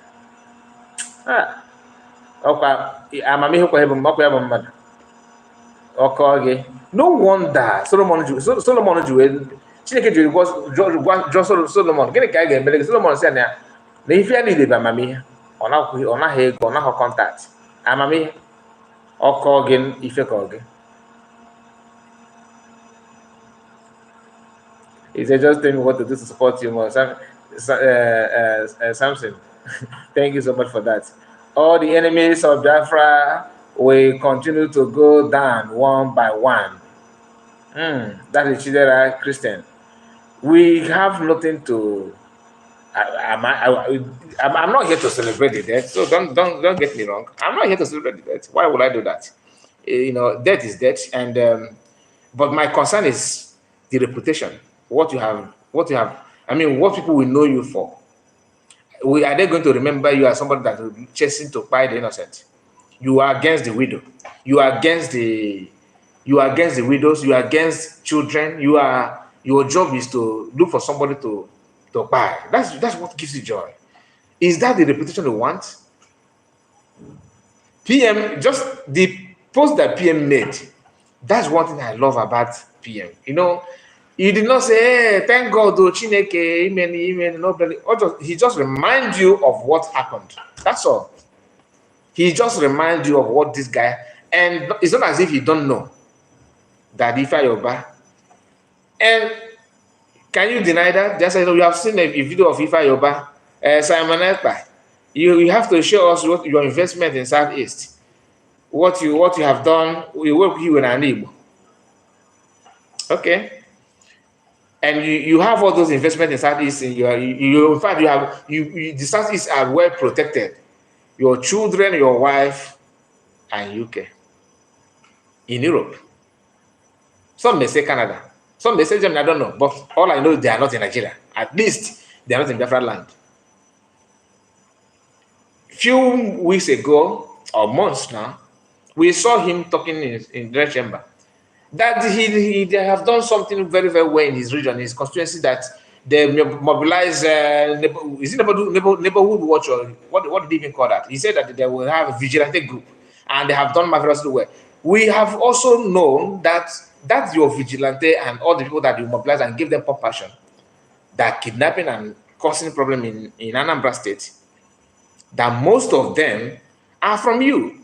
Okay. No wonder Solomon Chineke jụrụ Solomon gịnị ka a ga-emere gị? Solomon sị na Ifeanyi debe amamihe ọ naghị ego ọ naghị kọntaktị amamihe ọkọ gị ife ka gị. He said, just tell me what to do to support you more. Samson, thank you so much for that. All the enemies of Biafra will continue to go down one by one. That is Chidera Christian. We have nothing to. I'm not here to celebrate the death, so don't get me wrong. I'm not here to celebrate the death. Why would I do that? Death is death, and but my concern is the reputation. What you have. I mean, what people will know you for. Are they going to remember you as somebody that will be chasing to buy the innocent? You are against the widow. You are against the widows. You are against children. Your job is to look for somebody to buy. That's what gives you joy. Is that the reputation you want? PM, just the post that PM made. That's one thing I love about PM. He did not say, hey, thank God, Chineke, amen, nobody. He just reminds you of what happened. That's all. He just reminds you of what this guy, and it's not as if you don't know that Ifeanyi. And can you deny that? Just as you have seen a video of Ifeanyi, Simon Ekpa. You have to show us what your investment in Southeast, what you have done. We work with you in an Igbo. Okay. And you have all those investments in Southeast. In fact, the Southeast are well protected. Your children, your wife, and UK. In Europe. Some may say Canada. Some may say Germany, I don't know. But all I know is they are not in Nigeria. At least they are not in Biafra land. Few weeks ago, or months now, we saw him talking in the chamber. That he have done something very, very well in his region, his constituency, that they mobilize, is it neighborhood watch, or what did he even call that? He said that they will have a vigilante group, and they have done marvelously well. We have also known that your vigilante and all the people that you mobilize and give them compassion, that kidnapping and causing problem in Anambra State, that most of them are from you.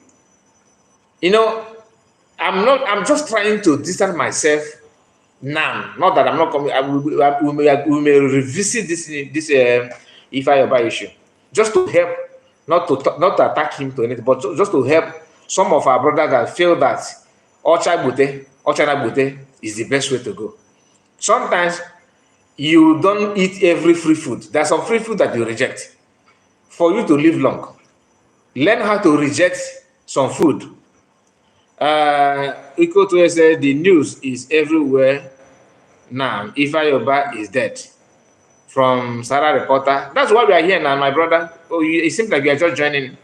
I'm just trying to distance myself now. Not that I'm not coming. We may revisit this Ifeanyi issue, just to help, not to attack him to anything, but just to help some of our brothers that feel that Ochana Bute is the best way to go. Sometimes you don't eat every free food. There's some free food that you reject. For you to live long, learn how to reject some food. Equal to said the news is everywhere now. Ifeanyi is dead. From Sahara reporter. That's why we are here now, my brother. Oh, it seems like you are just joining.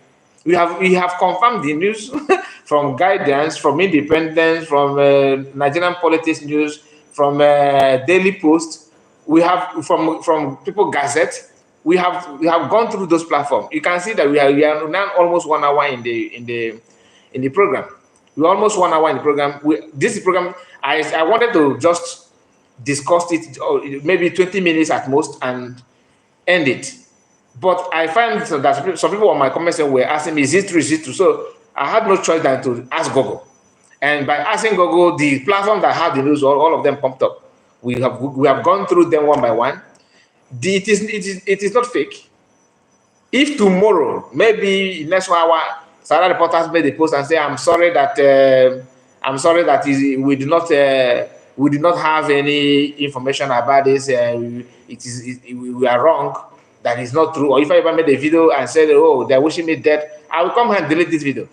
We have confirmed the news from Guidance, from Independence, from Nigerian Politics News, from Daily Post. We have from People Gazette. We have gone through those platforms. You can see that we are now almost 1 hour in the program. We're almost 1 hour in the program. This program, I wanted to just discuss it, maybe 20 minutes at most, and end it. But I find that some people on my comment section were asking me, is it true? Is it true? So I had no choice than to ask Google. And by asking Google, the platform that had the news, all of them pumped up. We have gone through them one by one. It is not fake. If tomorrow, maybe next 1 hour, Sahara reporters made a post and say, I'm sorry that we did not have any information about this. We are wrong. That is not true. Or if I ever made a video and said, oh, they're wishing me dead, I will come and delete this video.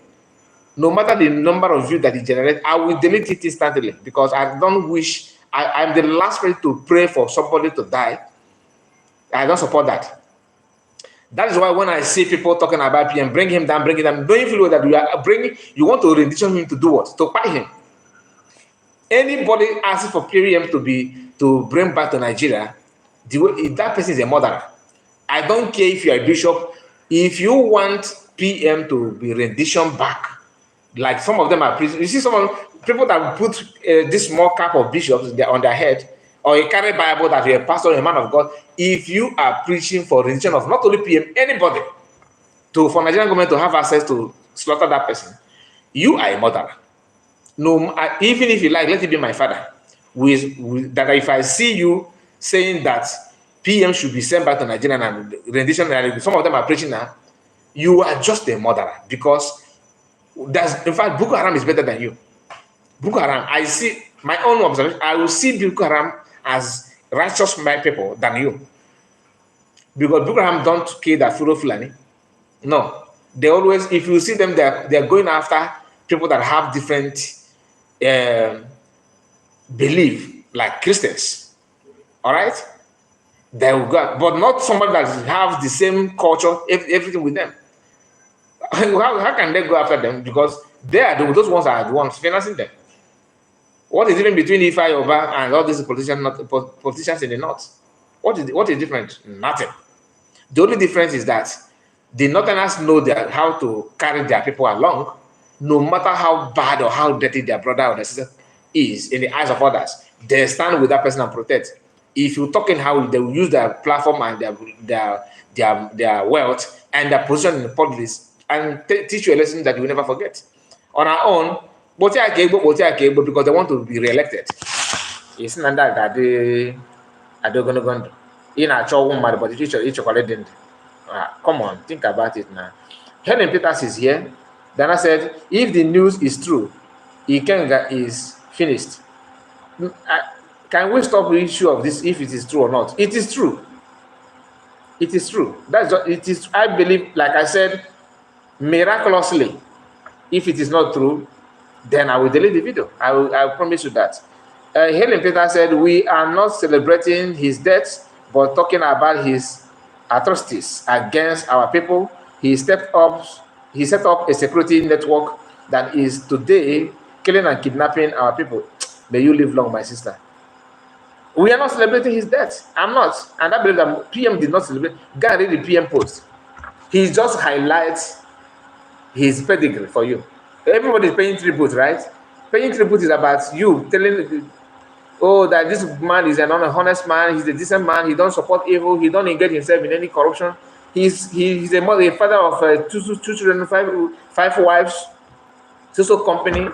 No matter the number of views that it generates, I will delete it instantly, because I don't wish. I'm the last person to pray for somebody to die. I don't support that. That is why when I see people talking about PM, bring him down, don't you feel that you want to rendition him to do what? To fight him. Anybody asking for PM to bring back to Nigeria, that person is a murderer. I don't care if you are a bishop. If you want PM to be renditioned back, like some of them are, you see some people that put this small cap of bishops on their head, or a carry Bible that you're a pastor, a man of God. If you are preaching for rendition of not only PM, anybody, for Nigerian government to have access to slaughter that person, you are a murderer. No, even if you like, let it be my father. That if I see you saying that PM should be sent back to Nigeria and rendition, some of them are preaching now, you are just a murderer, because in fact, Boko Haram is better than you. Boko Haram, I see my own observation, I will see Boko Haram as righteous people than you. Because Boko Haram don't kill that Fulani. No. They always, if you see them, they're going after people that have different belief, like Christians. All right? They will go, but not somebody that have the same culture, everything with them. How can they go after them? Because those ones are the ones financing them. What is the difference between Ifeanyi Ubah and all these politicians in the north? What is the difference? Nothing. The only difference is that the northerners know how to carry their people along, no matter how bad or how dirty their brother or their sister is in the eyes of others. They stand with that person and protect. If you're talking how they will use their platform and their wealth and their position in the politics and teach you a lesson that you will never forget. On our own, because they want to be re-elected. It's not that they are going to go in a show woman, but each didn't. Come on, think about it now. Helen Peters is here. Dana said, if the news is true, Ikenga is finished. Can we stop the issue of this if it is true or not? It is true. It is true. It is. I believe, like I said, miraculously, if it is not true, then I will delete the video. I promise you that. Helen Peter said, we are not celebrating his death, but talking about his atrocities against our people. He set up a security network that is today killing and kidnapping our people. May you live long, my sister. We are not celebrating his death. I'm not. And I believe that PM did not celebrate. Go and read the PM post. He just highlights his pedigree for you. Everybody is paying tribute, right? Paying tribute is about you telling, oh, that this man is an honest man, he's a decent man, he don't support evil, he don't engage himself in any corruption. He's a father of two children, five wives, social company.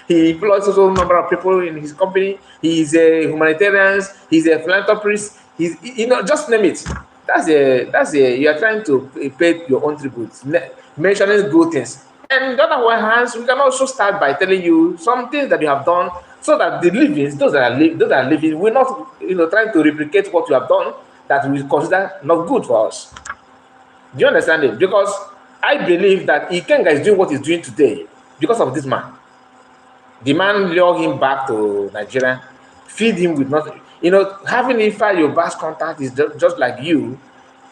He employs social number of people in his company. He's a humanitarian, he's a philanthropist, he's, just name it. You are trying to pay your own tribute, mentioning good things. And on the other hand, we can also start by telling you some things that you have done, so that the livings, those that are living, we're not, trying to replicate what you have done that we consider not good for us. Do you understand it? Because I believe that Ikenga is doing what he's doing today because of this man. The man lure him back to Nigeria, feed him with nothing. You know, having Ifeanyi contact is just like you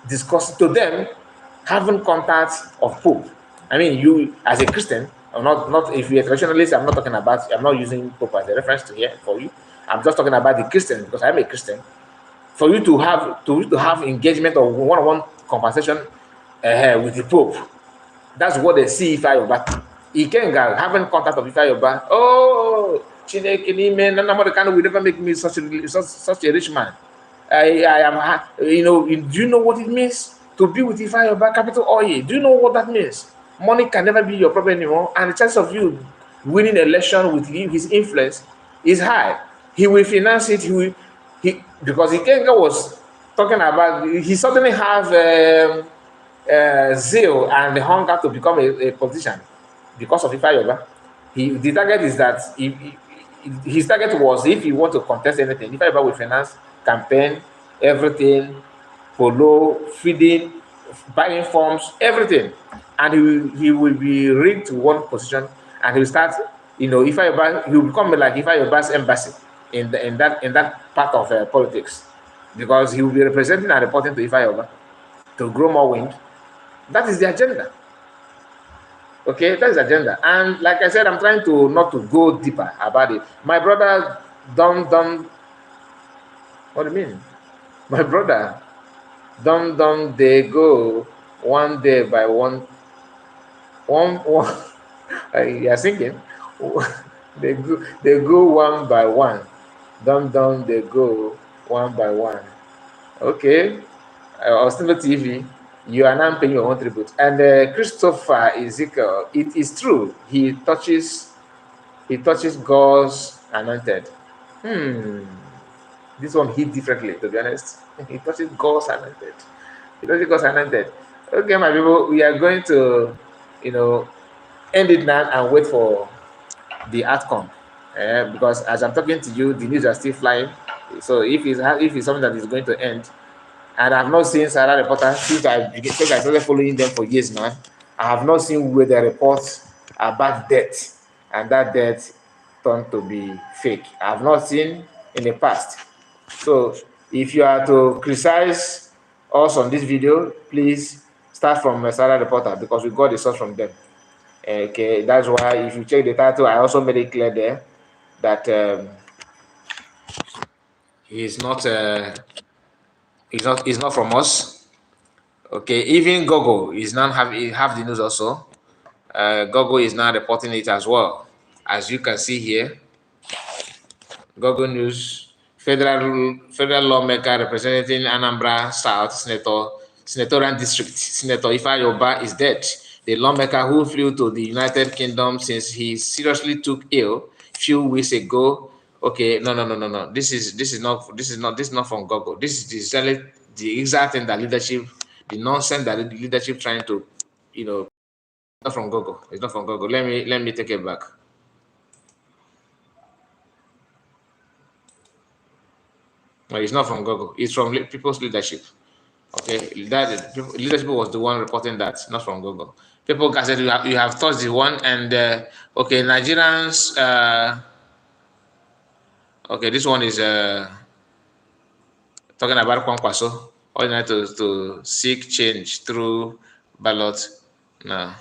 discussing to them having contact of Pope. I mean, you as a Christian, or not if you're a traditionalist, I'm not using Pope as a reference to here for you. I'm just talking about the Christian because I'm a Christian. For you to have engagement or one-on-one conversation with the Pope, that's what they see Ifeanyi. Ikenga having contact of Ifeanyi. Oh, Chineke n'ime na Nnamdi Kanu will never make me such a rich man. I am, you know, do you know what it means to be with Ifeanyi, capital OE? Do you know what that means? Money can never be your problem anymore, and the chance of you winning election with his influence is high. He will finance it. Because Ikenga was talking about, he suddenly has zeal and the hunger to become a politician because of Ifeanyi. The target is that his target was, if he want to contest anything, Ifeanyi will finance campaign, everything, polo, feeding, buying forms, everything, and he will be rigged to one position, and he will start. You know, Ifeanyi, he will become like Ifeanyi's embassy in that part of politics, because he will be representing and reporting to Ifeanyi to grow more wind. That is the agenda. Okay, that is the agenda. And like I said, I'm trying to not to go deeper about it. My brother, don't. What do you mean? My brother, don't they go one day by one. You are thinking, they go one by one. Don't they go one by one. Okay, Austin TV, you are now paying your own tribute. And Christopher Ezekiel, it is true. He touches God's anointed. This one hit differently, to be honest. He touches God's anointed. He touches God's anointed. Okay, my people, we are going to, end it now and wait for the outcome. Because as I'm talking to you, the news are still flying. So if it's something that is going to end, and I've not seen Sahara reporter since I started following them for years now. I have not seen where they report about death, and that death turned to be fake. I have not seen in the past. So if you are to criticize us on this video, please start from Sahara reporter, because we got the source from them. Okay, that's why if you check the title, I also made it clear there that he's not from us. Okay, even Gogo is now have the news also. Gogo is now reporting it as well, as you can see here. Gogo News, federal lawmaker representing Anambra South Senatorial District, Senator Ifeanyi is dead. The lawmaker who flew to the United Kingdom since he seriously took ill few weeks ago. Okay, no. This is not from Gogo. This is the exact thing that leadership, the nonsense that the leadership trying to, not from Gogo. It's not from Gogo. Let me take it back. No, it's not from Gogo. It's from people's leadership. Okay, that leadership was the one reporting that, not from Gogo. People said you have touched the one, and okay, Nigerians. Okay, this one is talking about Kwankwaso. All you need to seek change through ballot. No.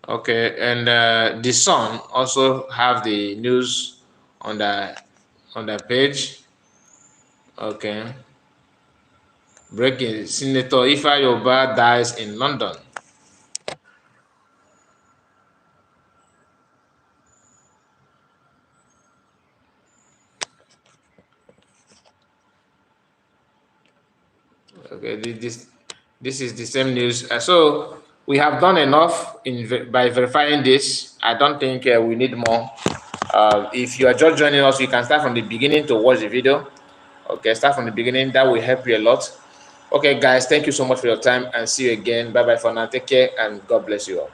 Okay, and the Sun also have the news on the page. Okay. Breaking: Senator Ifeanyi dies in London. Okay, this is the same news. So we have done enough by verifying this. I don't think we need more. If you are just joining us, you can start from the beginning to watch the video. Okay, start from the beginning. That will help you a lot. Okay, guys, thank you so much for your time, and see you again. Bye bye for now. Take care, and God bless you all.